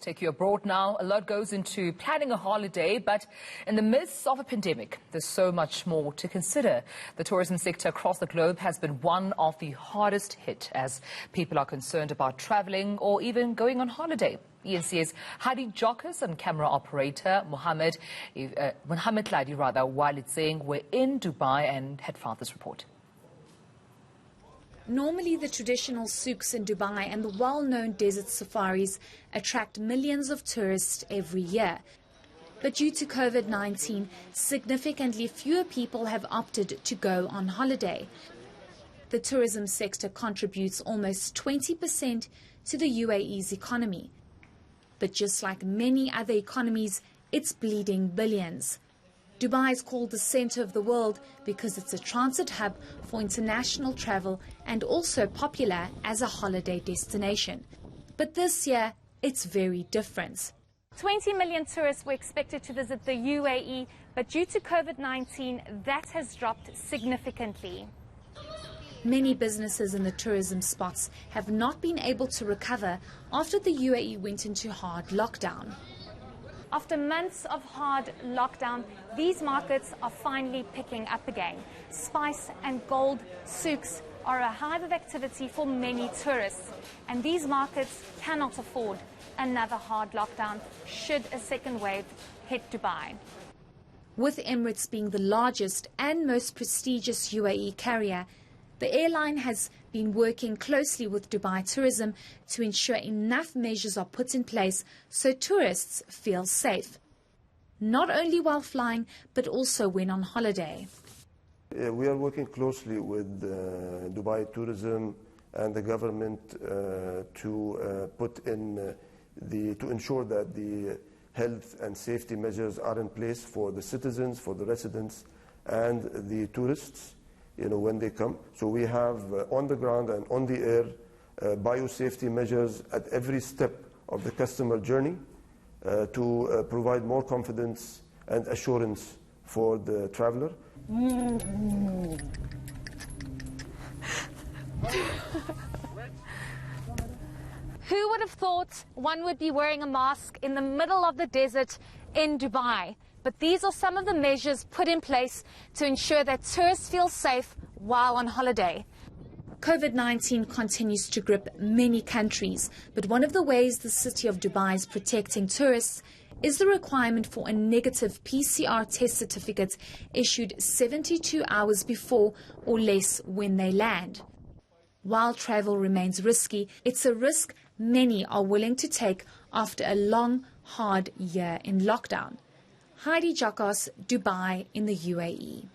Take you abroad now. A lot goes into planning a holiday, but in the midst of a pandemic, there's so much more to consider. The tourism sector across the globe has been one of the hardest hit as people are concerned about traveling or even going on holiday. eNCA's Heidi Giokos and camera operator Mohammed Ladi while it's saying we're in Dubai and had found this report. Normally, the traditional souks in Dubai and the well-known desert safaris attract millions of tourists every year. But due to COVID-19, significantly fewer people have opted to go on holiday. The tourism sector contributes almost 20% to the UAE's economy. But just like many other economies, it's bleeding billions. Dubai is called the center of the world because it's a transit hub for international travel and also popular as a holiday destination. But this year, it's very different. 20 million tourists were expected to visit the UAE, but due to COVID-19, that has dropped significantly. Many businesses in the tourism spots have not been able to recover after the UAE went into hard lockdown. After months of hard lockdown, these markets are finally picking up again. Spice and gold souks are a hive of activity for many tourists, and these markets cannot afford another hard lockdown should a second wave hit Dubai. With Emirates being the largest and most prestigious UAE carrier, the airline has been working closely with Dubai Tourism to ensure enough measures are put in place so tourists feel safe, not only while flying, but also when on holiday. We are working closely with Dubai Tourism and the government to ensure that the health and safety measures are in place for the citizens, for the residents, and the tourists, when they come. So we have on the ground and on the air biosafety measures at every step of the customer journey to provide more confidence and assurance for the traveler. Who would have thought one would be wearing a mask in the middle of the desert in Dubai? But these are some of the measures put in place to ensure that tourists feel safe while on holiday. COVID-19 continues to grip many countries, but one of the ways the city of Dubai is protecting tourists is the requirement for a negative PCR test certificate issued 72 hours before or less when they land. While travel remains risky, it's a risk many are willing to take after a long, hard year in lockdown. Heidi Giokos, Dubai in the UAE.